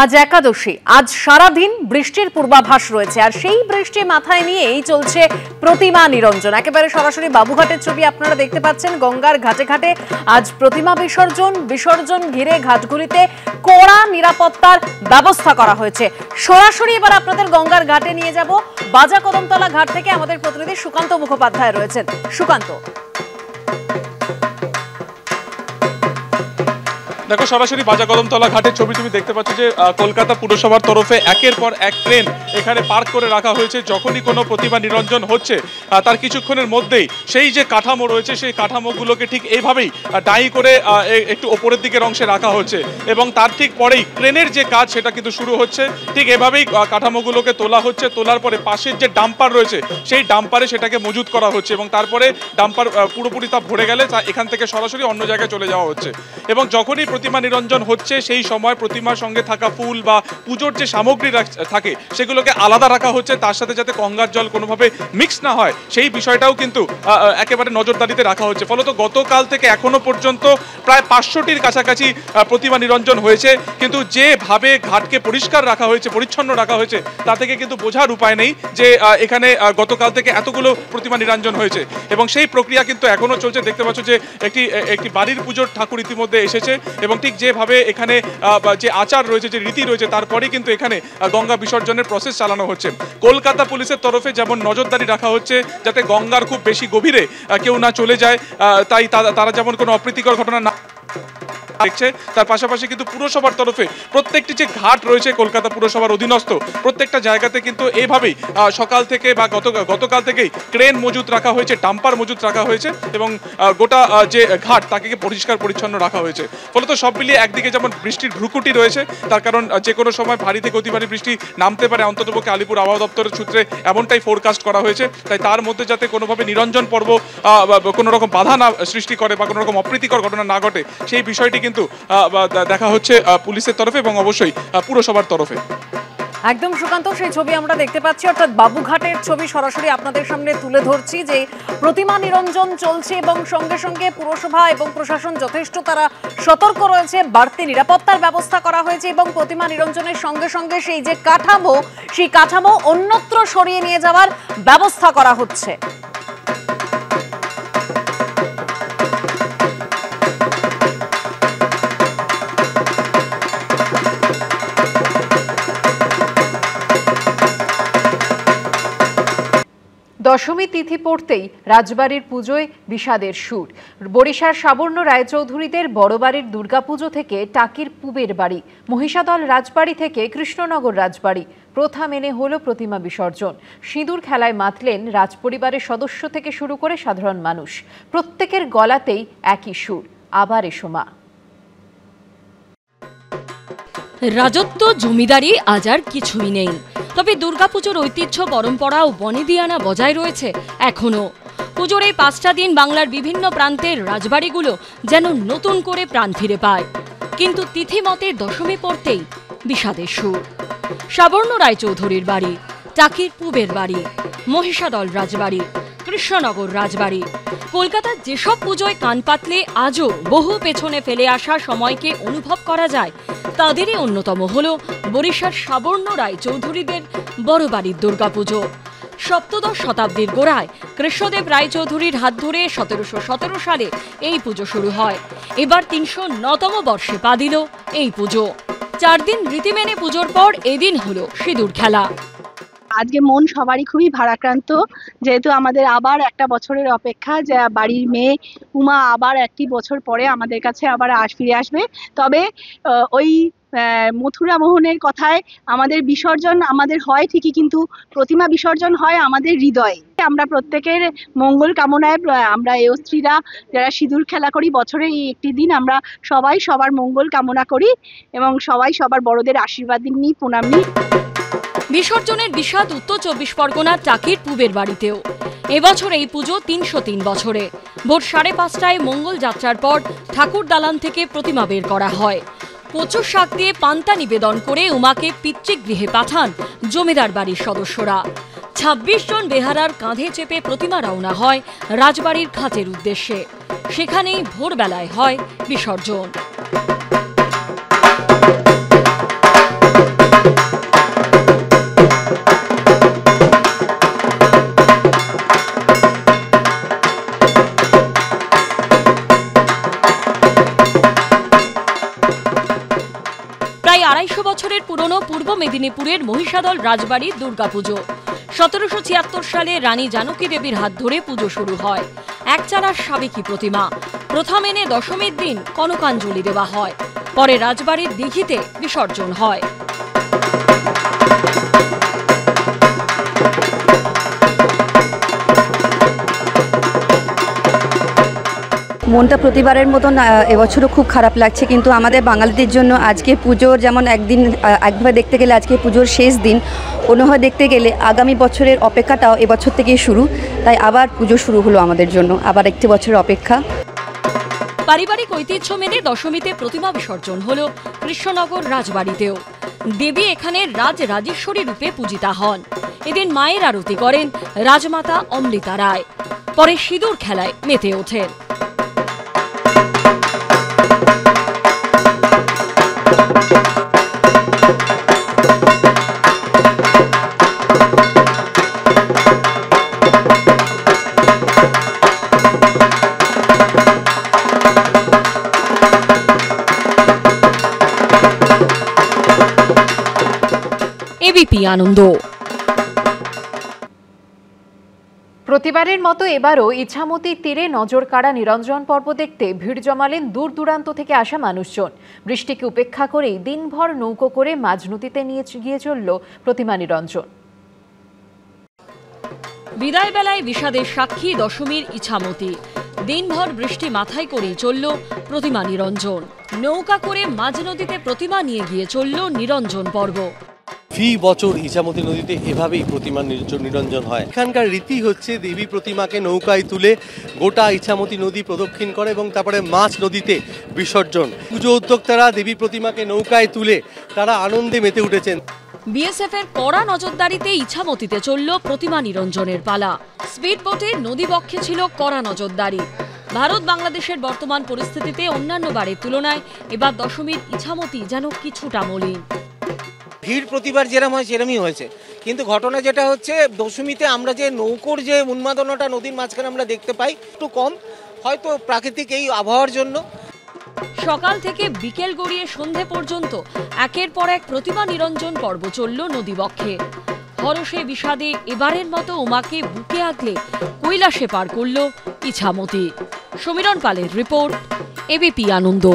আজ একাদশী, আজ সারাদিন বৃষ্টির পূর্বাভাস রয়েছে আর সেই বৃষ্টি মাথায় নিয়েই চলছে প্রতিমা নিরঞ্জন। একেবারে সরাসরি বাবুঘাটের ছবি আপনারা দেখতে পাচ্ছেন। গঙ্গার ঘাটে ঘাটে আজ প্রতিমা বিসর্জন ঘিরে ঘাটগুলিতে কড়া নিরাপত্তার ব্যবস্থা করা হয়েছে। সরাসরি এবার আপনাদের গঙ্গার ঘাটে নিয়ে যাব। বাজা কদমতলা ঘাট থেকে আমাদের প্রতিনিধি সুকান্ত মুখোপাধ্যায় রয়েছেন। সুকান্ত, দেখো, সরাসরি বাজা কদমতলা ঘাটের ছবি তুমি দেখতে পাচ্ছ যে কলকাতা পুরসভার তরফে একের পর এক ট্রেন এখানে পার্ক করে রাখা হয়েছে। যখনই কোনো প্রতিমা নিরঞ্জন হচ্ছে তার কিছুক্ষণের মধ্যেই সেই যে কাঠামো রয়েছে সেই কাঠামোগুলোকে ঠিক এইভাবেই ডাই করে একটু ওপরের দিকের অংশে রাখা হচ্ছে এবং তার ঠিক পরেই ট্রেনের যে কাজ সেটা কিন্তু শুরু হচ্ছে। ঠিক এভাবেই কাঠামোগুলোকে তোলা হচ্ছে। তোলার পরে পাশের যে ডাম্পার রয়েছে সেই ডাম্পারে সেটাকে মজুত করা হচ্ছে এবং তারপরে ডাম্পার পুরোপুরি তা ভরে গেলে এখান থেকে সরাসরি অন্য জায়গায় চলে যাওয়া হচ্ছে। এবং যখনই প্রতিমা নিরঞ্জন হচ্ছে সেই সময় প্রতিমার সঙ্গে থাকা ফুল বা পুজোর যে সামগ্রী থাকে সেগুলোকে আলাদা রাখা হচ্ছে, তার সাথে যাতে গঙ্গার জল কোনোভাবে মিক্স না হয় সেই বিষয়টাও কিন্তু একেবারে নজরদারিতে রাখা হচ্ছে। ফলত গতকাল থেকে এখনো পর্যন্ত প্রায় 500টির কাছাকাছি প্রতিমা নিরঞ্জন হয়েছে, কিন্তু যেভাবে ঘাটকে পরিষ্কার রাখা হয়েছে, পরিচ্ছন্ন রাখা হয়েছে, তা থেকে কিন্তু বোঝার উপায় নেই যে এখানে গতকাল থেকে এতগুলো প্রতিমা নিরঞ্জন হয়েছে এবং সেই প্রক্রিয়া কিন্তু এখনো চলছে। দেখতে পাচ্ছ যে একটি বাড়ির পুজোর ঠাকুর ইতিমধ্যে এসেছে এবং ঠিক যেভাবে এখানে যে আচার রয়েছে, যে রীতি রয়েছে, তারপরেই কিন্তু এখানে গঙ্গা বিসর্জনের প্রসেস চালানো হচ্ছে। কলকাতা পুলিশের তরফে যেমন নজরদারি রাখা হচ্ছে যাতে গঙ্গার খুব বেশি গভীরে কেউ না চলে যায়, তাই তারা যেমন কোনো অপ্রীতিকর ঘটনা না দেখছে, তার পাশাপাশি কিন্তু পুরসভার তরফে প্রত্যেকটি যে ঘাট রয়েছে কলকাতা পুরসভার অধীনস্থ প্রত্যেকটা জায়গাতে কিন্তু এইভাবেই সকাল থেকে বা গতকাল থেকেই ক্রেন মজুত রাখা হয়েছে, ডাম্পার মজুত রাখা হয়েছে এবং গোটা যে ঘাট তাকে পরিষ্কার পরিচ্ছন্ন রাখা হয়েছে। ফলত সব মিলিয়ে একদিকে যেমন বৃষ্টির ভ্রুকুটি রয়েছে, তার কারণ যে কোনো সময় ভারী থেকে অতি ভারী বৃষ্টি নামতে পারে, অন্ততপক্ষে আলিপুর আবহাওয়া দপ্তরের সূত্রে এমনটাই ফোরকাস্ট করা হয়েছে। তাই তার মধ্যে যাতে কোনোভাবে নিরঞ্জন পর্ব কোনো রকম বাধা না সৃষ্টি করে বা কোনো রকম অপ্রীতিকর ঘটনা না ঘটে সেই বিষয়টি কিন্তু দেখা হচ্ছে পুলিশের তরফে এবং অবশ্যই পুরসভার তরফে। একদম সুকান্ত, সেই ছবি আমরা দেখতে পাচ্ছি, অর্থাৎ বাবুঘাটের ছবি সরাসরি আপনাদের সামনে তুলে ধরছি যে প্রতিমা নিরঞ্জন চলছে এবং সঙ্গে সঙ্গে পুরসভা এবং প্রশাসন যথেষ্ট তারা সতর্ক রয়েছে। বাড়তি নিরাপত্তার ব্যবস্থা করা হয়েছে এবং প্রতিমা নিরঞ্জনের সঙ্গে সঙ্গে সেই যে কাঠামো, সেই কাঠামো অন্যত্র সরিয়ে নিয়ে যাওয়ার ব্যবস্থা করা হচ্ছে। দশমী তিথি পড়তেই রাজবাড়ির পুজোয় বিষাদের সুর। বরিশার সাবর্ণ রায়চৌধুরীদের বড়বাড়ির দুর্গাপুজো থেকে টাকির পুবের বাড়ি, মহিষাদল রাজবাড়ি থেকে কৃষ্ণনগর রাজবাড়ি প্রথা মেনে হলো প্রতিমা বিসর্জন। সিঁদুর খেলায় মাতলেন রাজপরিবারের সদস্য থেকে শুরু করে সাধারণ মানুষ। প্রত্যেকের গলাতেই একই সুর, আবার এসো মা। রাজত্ব জমিদারি আজ আর কিছুই নেই, তবে দুর্গাপুজোর ঐতিহ্য, পরম্পরা ও বনেদিয়ানা বজায় রয়েছে এখনো। পুজোর এই 5টা দিন বাংলার বিভিন্ন প্রান্তের রাজবাড়িগুলো যেন নতুন করে প্রাণ ফিরে পায়, কিন্তু তিথি মতে দশমী পড়তেই বিষাদের সুর। সাবর্ণ রায়চৌধুরীর বাড়ি, টাকির পুবের বাড়ি, মহিষাদল রাজবাড়ি, কৃষ্ণনগর রাজবাড়ি, কলকাতার যেসব পুজোয় কান পাতলে আজও বহু পেছনে ফেলে আসা সময়কে অনুভব করা যায়, তাদেরই অন্যতম হল বরিশার সাবর্ণ রায়চৌধুরীদের বড়বাড়ির দুর্গাপুজো। সপ্তদশ শতাব্দীর গোড়ায় কৃষ্ণদেব রায়চৌধুরীর হাত ধরে 1717 সালে এই পুজো শুরু হয়। এবার 309তম বর্ষে পা দিল এই পুজো। 4 দিন রীতি মেনে পুজোর পর এদিন হলো সিঁদুর খেলা। আজকে মন সবারই খুবই ভারাক্রান্ত, যেহেতু আমাদের আবার একটা বছরের অপেক্ষা যে বাড়ির মেয়ে উমা আবার একটি বছর পরে আমাদের কাছে আবার ফিরে আসবে। তবে ওই মথুরা মোহনের কথায় আমাদের বিসর্জন আমাদের হয় ঠিকই, কিন্তু প্রতিমা বিসর্জন হয় আমাদের হৃদয়ে। আমরা প্রত্যেকের মঙ্গল কামনায় আমরা এই স্ত্রীরা যারা সিঁদুর খেলা করি বছরে এই একটি দিন আমরা সবাই সবার মঙ্গল কামনা করি এবং সবাই সবার বড়দের আশীর্বাদ নিই, প্রণাম নিই। বিসর্জনের বিষাদ উত্তর 24 পরগনার টাকির পুবের বাড়িতেও। এবছর এই পুজো 303 বছরে। ভোর 5:30টায় মঙ্গল যাত্রার পর ঠাকুর দালান থেকে প্রতিমা বের করা হয়। কচুর শাক দিয়ে পান্তা নিবেদন করে উমাকে পিতৃগৃহে পাঠান জমিদার বাড়ির সদস্যরা। 26 জন বেহারার কাঁধে চেপে প্রতিমা রওনা হয় রাজবাড়ির ঘাটের উদ্দেশ্যে। সেখানেই ভোরবেলায় হয় বিসর্জন। প্রায় 250 বছরের পুরনো পূর্ব মেদিনীপুরের মহিষাদল রাজবাড়ির দুর্গাপুজো। 1776 সালে রানী জানকী দেবীর হাত ধরে পুজো শুরু হয়। একচালার সাবেকি প্রতিমা প্রথম এনে দশমীর দিন কনকাঞ্জলি দেওয়া হয়, পরে রাজবাড়ির দিঘিতে বিসর্জন হয়। মনটা প্রতিবারের মতন এবছরও খুব খারাপ লাগছে, কিন্তু আমাদের বাঙালিদের জন্য আজকে পুজোর যেমন একভাবে দেখতে গেলে আজকে পুজোর শেষ দিন, অন্যভাবে দেখতে গেলে আগামী বছরের অপেক্ষাটাও এবছর থেকেই শুরু। তাই আবার পুজো শুরু হলো আমাদের জন্য, আবার একটি বছরের অপেক্ষা। পারিবারিক ঐতিহ্য মেনে দশমীতে প্রতিমা বিসর্জন হলো কৃষ্ণনগর রাজবাড়িতেও। দেবী এখানে রাজরাজেশ্বরী রূপে পূজিতা হন। এদিন মায়ের আরতি করেন রাজমাতা অমৃতা রায়, পরে সিঁদুর খেলায় মেতে ওঠেন। এবিপি আনন্দ। প্রতিবারের মতো এবারও ইছামতির তীরে নজর কাড়া নিরঞ্জন পর্ব দেখতে ভিড় জমালেন দূর দূরান্ত থেকে আসা মানুষজন। বৃষ্টিকে উপেক্ষা করেই দিনভর নৌকো করে মাঝ নদীতে নিয়ে গিয়ে চলল প্রতিমা নিরঞ্জন। বিদায় বেলায় বিষাদের সাক্ষী দশমীর ইছামতি। দিনভর বৃষ্টি মাথায় করেই চলল প্রতিমা নিরঞ্জন। নৌকা করে মাঝ নদীতে প্রতিমা নিয়ে গিয়ে চলল নিরঞ্জন পর্ব। ফি বছর ইছামতি নদীতে এভাবেই প্রতিমা নিরঞ্জন হয়। এখানকার রীতি হচ্ছে দেবী প্রতিমাকে নৌকায় তুলে গোটা ইছামতি নদী প্রদক্ষিণ করে এবং তারপরে মাছ নদীতে বিসর্জন। পুজো উদ্যোক্তারা দেবী প্রতিমাকে নৌকায় তুলে তারা আনন্দে মেতে উঠেছেন। বিএসএফ এর কড়া নজরদারিতে ইছামতিতে চলল প্রতিমা নিরঞ্জনের পালা। স্পিড বোটে নদীবক্ষে ছিল কড়া নজরদারি। ভারত বাংলাদেশের বর্তমান পরিস্থিতিতে অন্যান্য বারের তুলনায় এবার দশমীর ইছামতি যেন কিছুটা মলিন। ভিড় প্রতিবার যেরকম হয় সেরকমই হয়েছে, কিন্তু ঘটনা যেটা হচ্ছে দশমীতে আমরা যে নৌকোর যে উন্মাদনাটা নদীর মাঝখানে আমরা দেখতে পাই একটু কম, হয়তো প্রাকৃতিক এই আবহাওয়ার জন্য। সকাল থেকে বিকেল গড়িয়ে সন্ধে পর্যন্ত একের পর এক প্রতিমা নিরঞ্জন পর্ব চলল নদীবক্ষে। হরষে বিষাদে এবারের মতো উমাকে বুকে আগলে কৈলাসে পার করল ইছামতি। সমীরণ পালের রিপোর্ট, এবিপি আনন্দ।